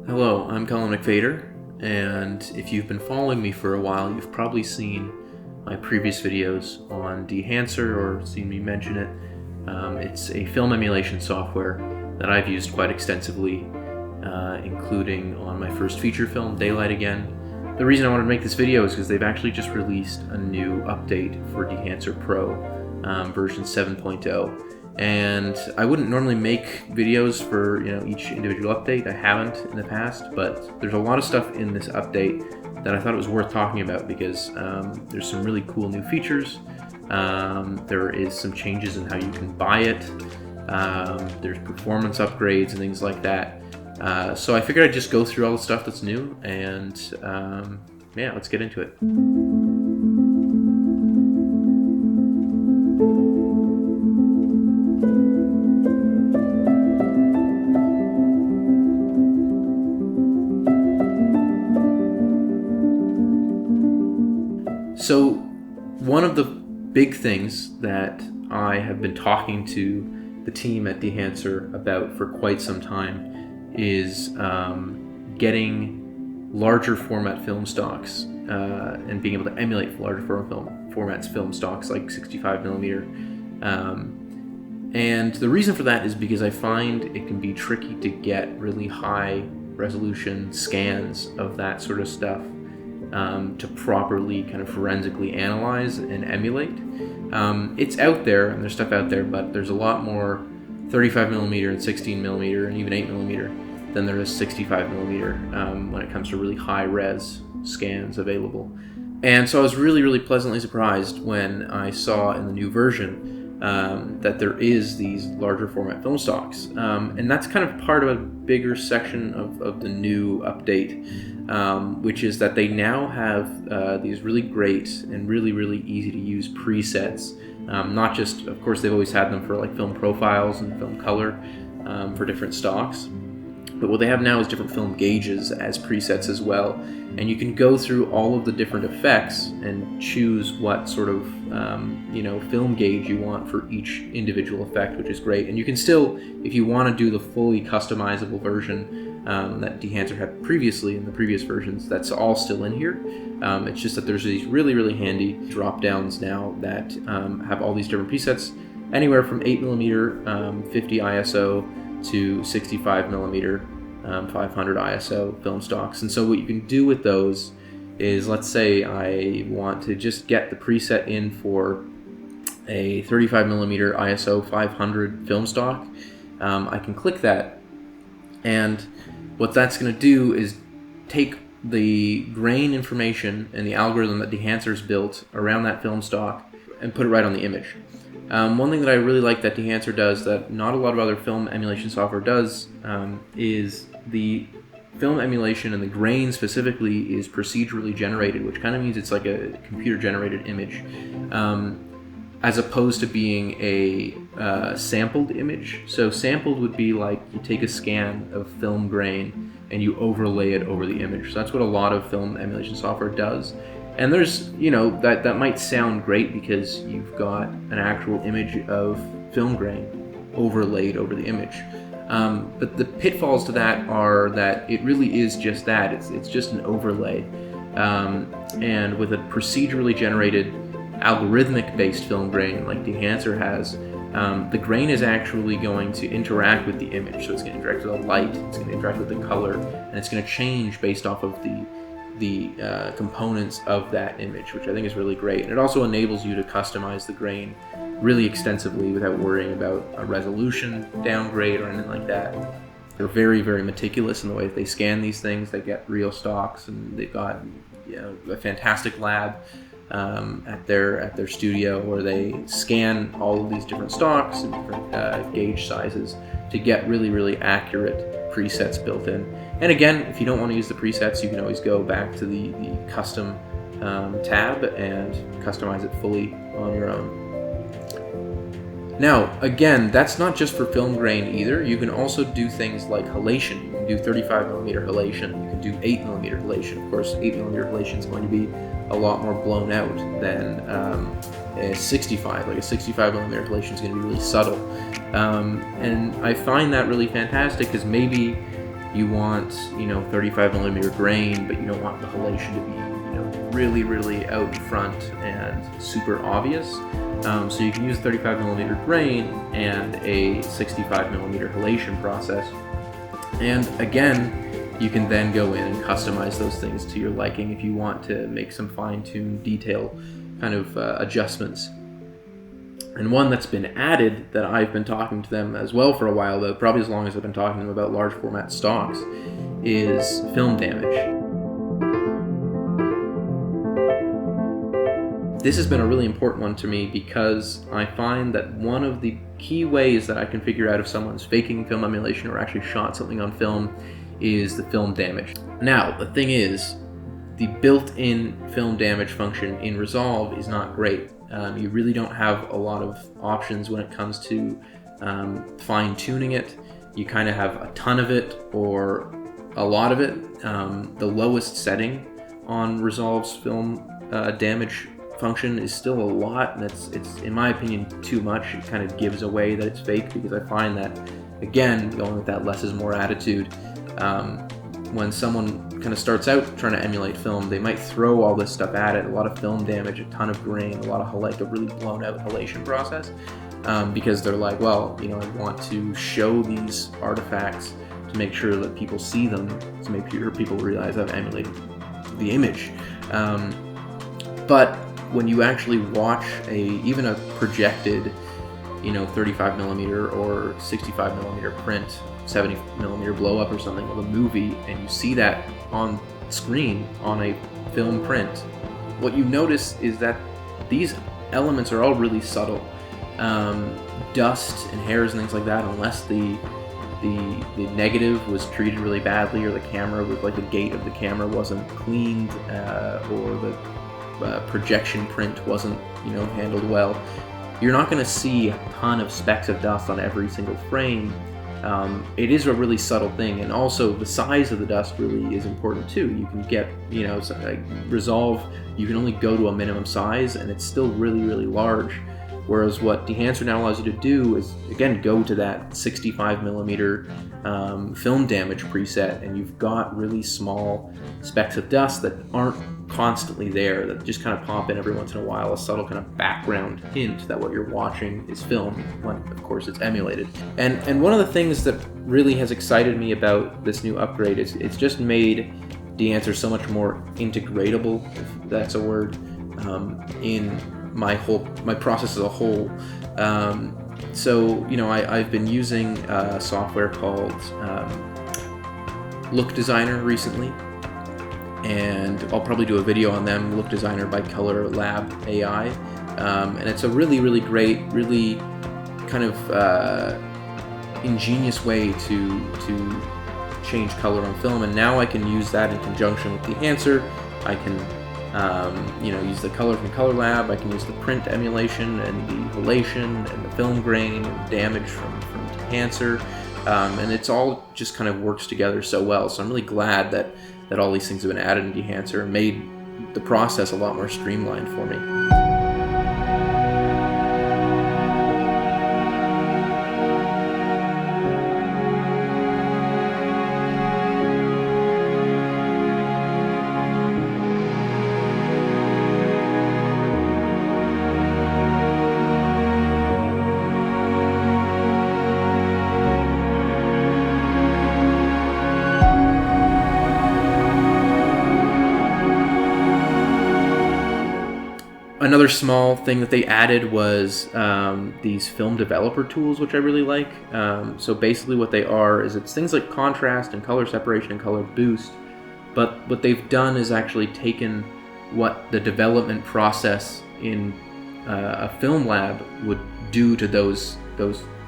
Hello, I'm Colin McFader, and if you've been following me for a while, you've probably seen my previous videos on Dehancer or seen me mention it. It's a film emulation software that I've used quite extensively, including on my first feature film, Daylight Again. The reason I wanted to make this video is because they've actually just released a new update for Dehancer Pro, version 7.0. And I wouldn't normally make videos for each individual update. I haven't in the past, but there's a lot of stuff in this update that I thought it was worth talking about because there's some really cool new features. There is some changes in how you can buy it. There's performance upgrades and things like that. So I figured I'd just go through all the stuff that's new and yeah, let's get into it. So one of the big things that I have been talking to the team at Dehancer about for quite some time is getting larger format film stocks and being able to emulate larger formats film stocks like 65mm. And the reason for that is because I find it can be tricky to get really high resolution scans of that sort of stuff to properly kind of forensically analyze and emulate. It's out there, and there's stuff out there, but there's a lot more 35mm and 16mm and even 8mm than there is 65mm when it comes to really high res scans available. And so I was really pleasantly surprised when I saw in the new version that there is these larger format film stocks. And that's kind of part of a bigger section of the new update, which is that they now have these really great and really easy to use presets. Not just, of course, they've always had them for like film profiles and film color for different stocks, but what they have now is different film gauges as presets as well. And you can go through all of the different effects and choose what sort of film gauge you want for each individual effect, which is great. And you can still, if you want to do the fully customizable version that Dehancer had previously in the previous versions, that's all still in here. It's just that there's these really handy drop downs now that have all these different presets, anywhere from 8mm 50 ISO to 65mm 500 ISO film stocks. And so what you can do with those is, let's say I want to just get the preset in for a 35mm ISO 500 film stock. I can click that, and what that's going to do is take the grain information and the algorithm that Dehancer's built around that film stock and put it right on the image. One thing that I really like that Dehancer does that not a lot of other film emulation software does is the film emulation, and the grain specifically, is procedurally generated, which kind of means it's like a computer generated image, as opposed to being a sampled image. So sampled would be like you take a scan of film grain and you overlay it over the image. So that's what a lot of film emulation software does. And there's, that might sound great because you've got an actual image of film grain overlaid over the image. But the pitfalls to that are that it really is just that. It's just an overlay. And with a procedurally generated, algorithmic-based film grain like Dehancer has, the grain is actually going to interact with the image. So it's going to interact with the light, it's going to interact with the color, and it's going to change based off of the components of that image, which I think is really great. And it also enables you to customize the grain really extensively without worrying about a resolution downgrade or anything like that. They're very meticulous in the way that they scan these things. They get real stocks, and they've got a fantastic lab at their studio where they scan all of these different stocks and different gauge sizes to get really accurate presets built in. And again, if you don't want to use the presets, you can always go back to the custom tab and customize it fully on your own. Now, again, that's not just for film grain either. You can also do things like halation. You can do 35mm halation. You can do 8mm halation. Of course, 8mm halation is going to be a lot more blown out than a 65. Like a 65mm halation is going to be really subtle. And I find that really fantastic because maybe you want, 35mm grain, but you don't want the halation to be, really out in front and super obvious. So you can use 35mm grain and a 65mm halation process. And again, you can then go in and customize those things to your liking if you want to make some fine-tuned detail kind of adjustments. And one that's been added that I've been talking to them as well for a while, though, probably as long as I've been talking to them about large format stocks, is film damage. This has been a really important one to me because I find that one of the key ways that I can figure out if someone's faking film emulation or actually shot something on film is the film damage. Now, the thing is, the built-in film damage function in Resolve is not great. You really don't have a lot of options when it comes to fine-tuning it. You kind of have a ton of it or a lot of it. The lowest setting on Resolve's film damage function is still a lot, and it's in my opinion too much. It kind of gives away that it's fake, because I find that, again, going with that less is more attitude, when someone kind of starts out trying to emulate film, they might throw all this stuff at it, a lot of film damage, a ton of grain, a lot of a really blown out halation process, because they're like, well, I want to show these artifacts to make sure that people see them, to make sure people realize I've emulated the image. But when you actually watch even a projected, 35mm or 65mm print, 70mm blow up or something of a movie, and you see that on screen on a film print, what you notice is that these elements are all really subtle. Dust and hairs and things like that, unless the negative was treated really badly, or the camera was like the gate of the camera wasn't cleaned, or the projection print wasn't handled well, you're not going to see a ton of specks of dust on every single frame. It is a really subtle thing, and also the size of the dust really is important too. You can get, Resolve, you can only go to a minimum size, and it's still really large. Whereas what Dehancer now allows you to do is, again, go to that 65mm film damage preset, and you've got really small specks of dust that aren't constantly there, that just kind of pop in every once in a while, a subtle kind of background hint that what you're watching is film, when of course it's emulated. And one of the things that really has excited me about this new upgrade is it's just made Dehancer so much more integratable, if that's a word, in my process as a whole. So I've been using a software called Look Designer recently, and I'll probably do a video on them, Look Designer by Color Lab AI, and it's a really great, really kind of ingenious way to change color on film. And now I can use that in conjunction with Dehancer. I can use the color from Color Lab, I can use the print emulation and the halation and the film grain and damage from Dehancer, and it's all just kind of works together so well. So I'm really glad that all these things have been added in Dehancer and made the process a lot more streamlined for me. Another small thing that they added was these film developer tools, which I really like. So basically what they are is it's things like contrast and color separation and color boost, but what they've done is actually taken what the development process in a film lab would do to those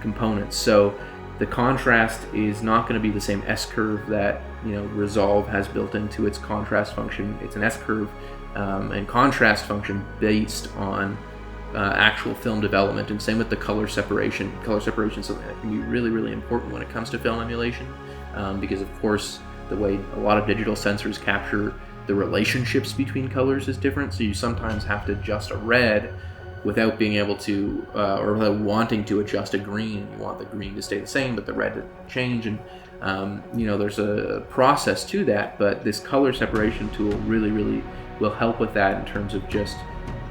components. So the contrast is not going to be the same S-curve that Resolve has built into its contrast function. It's an S-curve and contrast function based on actual film development, and same with the color separation. Color separation is something that can be really important when it comes to film emulation, because of course the way a lot of digital sensors capture the relationships between colors is different, so you sometimes have to adjust a red without being able to, or without wanting to adjust a green. You want the green to stay the same, but the red to change, and there's a process to that, but this color separation tool really will help with that in terms of just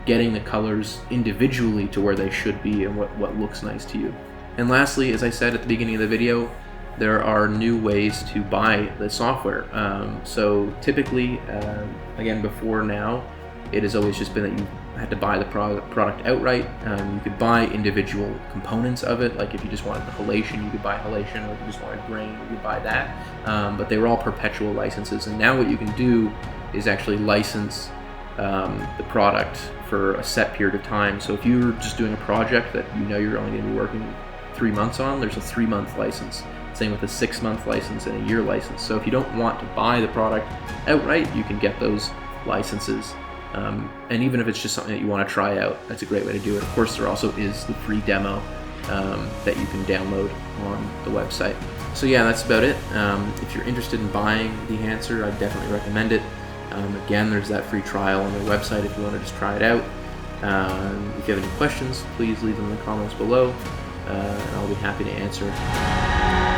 getting the colors individually to where they should be and what looks nice to you. And lastly, as I said at the beginning of the video, there are new ways to buy the software. So typically, again, before now, it has always just been that you had to buy the product outright. You could buy individual components of it, like if you just wanted halation, you could buy halation, or if you just wanted grain, you could buy that. But they were all perpetual licenses, and now what you can do is actually license the product for a set period of time. So if you're just doing a project that you know you're only going to be working 3 months on, there's a 3-month license. Same with a 6-month license and a year license. So if you don't want to buy the product outright, you can get those licenses. And even if it's just something that you want to try out, that's a great way to do it. Of course, there also is the free demo that you can download on the website. So yeah, that's about it. If you're interested in buying Dehancer, I definitely recommend it. Again, there's that free trial on their website if you want to just try it out. If you have any questions, please leave them in the comments below, and I'll be happy to answer.